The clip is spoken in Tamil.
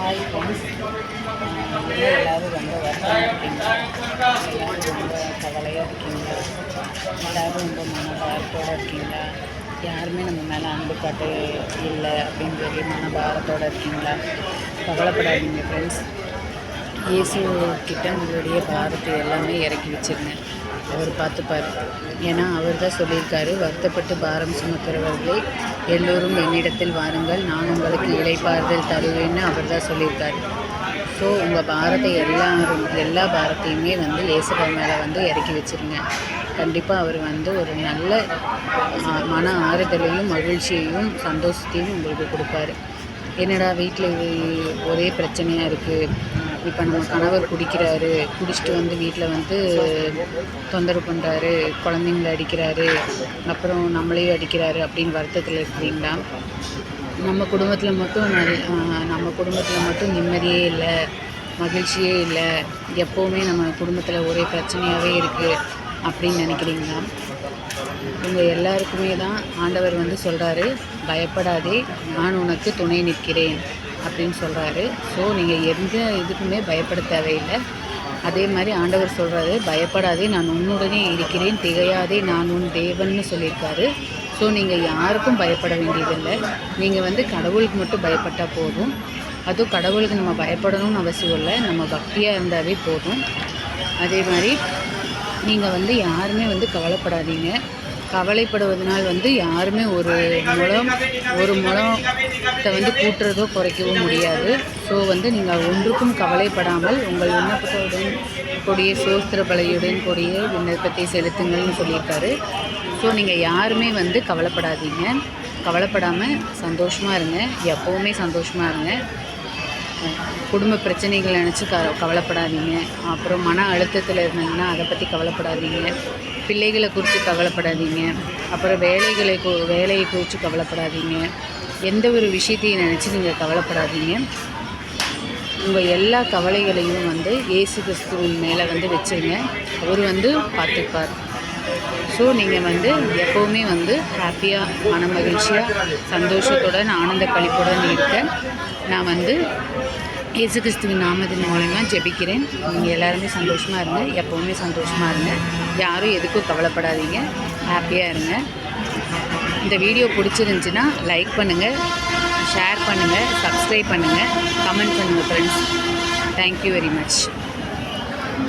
ஹாய் ஃப்ரெண்ட்ஸ், எல்லோரும் ரொம்ப வருத்தமாக இருக்கீங்களா? எல்லோரும் ரொம்ப கவலையாக இருக்கீங்களா? எல்லோரும் ரொம்ப மனபாரத்தோடு இருக்கீங்களா? யாருமே நம்ம மேலே அன்பு காட்ட இல்லை அப்படின்னு சொல்லி மனபாரத்தோடு இருக்கீங்களா? கவலைப்படாதீங்க ஃப்ரெண்ட்ஸ். இயேசு கிட்ட உங்களுடைய பாரத்தை எல்லாமே இறக்கி வச்சுருங்க. அவர் பார்த்துப்பார். ஏன்னா அவர் தான் சொல்லியிருக்காரு, வருத்தப்பட்டு பாரம் சுமக்கிறவர்களே எல்லோரும் என்னிடத்தில் வாருங்கள், நான் உங்களுக்கு இளைப்பாறுதல் தருவேன்னு அவர் தான் சொல்லியிருக்காரு. ஸோ உங்கள் பாரத்தை எல்லா பாரத்தையுமே ஏசப்பா மேலே இறக்கி வச்சுருங்க. கண்டிப்பாக அவர் ஒரு நல்ல மன ஆறுதலையும் மகிழ்ச்சியையும் சந்தோஷத்தையும் உங்களுக்கு கொடுப்பாரு. என்னடா வீட்டில் ஒரே பிரச்சனையாக இருக்குது, இப்போ நம்ம கணவர் குடிச்சிட்டு வீட்டில் தொந்தரவு பண்ணுறாரு, குழந்தைங்கள அடிக்கிறாரு, அப்புறம் நம்மளையும் அடிக்கிறாரு அப்படின்னு வருத்தத்தில் இருக்கிறீங்களா? நம்ம குடும்பத்தில் மட்டும் நிம்மதியே இல்லை, மகிழ்ச்சியே இல்லை, எப்போவுமே நம்ம குடும்பத்தில் ஒரே பிரச்சனையாகவே இருக்குது அப்படின்னு நினைக்கிறீங்களா? உங்கள் எல்லாருக்குமே தான் ஆண்டவர் சொல்கிறாரு, பயப்படாதே, நான் உனக்கு துணை நிற்கிறேன் அப்படின்னு சொல்கிறாரு. ஸோ நீங்கள் எந்த இதுக்குமே பயப்பட தேவையில்லை. அதே மாதிரி ஆண்டவர் சொல்கிறாரு, பயப்படாதே, நான் உன்னுடனே இருக்கிறேன், திகையாதே, நான் உன் தேவன்னு சொல்லியிருக்காரு. ஸோ நீங்கள் யாருக்கும் பயப்பட வேண்டியதில்லை. நீங்கள் கடவுளுக்கு மட்டும் பயப்பட்டால் போதும். அதுவும் கடவுளுக்கு நம்ம பயப்படணும்னு அவசியம் இல்லை, நம்ம பக்தியாக இருந்தாவே போதும். அதே மாதிரி நீங்கள் யாருமே கவலைப்படாதீங்க. கவலைப்படுவதனால் யாருமே ஒரு முழத்தை கூட்டுறதோ குறைக்கவோ முடியாது. ஸோ நீங்கள் ஒன்றுக்கும் கவலைப்படாமல் உங்கள் விண்ணப்பத்துடன் கூடிய சோஸ்திர பலியுடன் கூடிய விண்ணப்பத்தை செலுத்துங்கள்னு சொல்லியிருக்காரு. ஸோ நீங்கள் யாருமே கவலைப்படாதீங்க. கவலைப்படாமல் சந்தோஷமாக இருங்க, எப்போவுமே சந்தோஷமாக இருங்க. குடும்ப பிரச்சனைகளை நினச்சி கவலைப்படாதீங்க. அப்புறம் மன அழுத்தத்தில் இருந்தீங்கன்னா அதை பற்றி கவலைப்படாதீங்க. பிள்ளைகளை குறித்து கவலைப்படாதீங்க. அப்புறம் வேலையை குறித்து கவலைப்படாதீங்க. எந்த ஒரு விஷயத்தையும் நினச்சி நீங்கள் கவலைப்படாதீங்க. உங்கள் எல்லா கவலைகளையும் இயேசு கிறிஸ்துவின் மேலே வச்சுருங்க. அவர் பார்த்துப்பார். ஸோ நீங்கள் எப்போவுமே ஹாப்பியாக, மன மகிழ்ச்சியாக, சந்தோஷத்துடன், ஆனந்த கழிப்புடன் இருக்க நான் இயேசு கிறிஸ்துவின் நாமத்தின் மூலமாக ஜெபிக்கிறேன். நீங்கள் எல்லாருமே சந்தோஷமாக இருங்க, எப்போவுமே சந்தோஷமாக இருங்க. யாரும் எதுக்கும் கவலைப்படாதீங்க, ஹாப்பியாக இருங்க. இந்த வீடியோ பிடிச்சிருந்துச்சின்னா லைக் பண்ணுங்கள், ஷேர் பண்ணுங்கள், சப்ஸ்கிரைப் பண்ணுங்கள், கமெண்ட் பண்ணுங்கள் ஃப்ரெண்ட்ஸ். Thank you very much.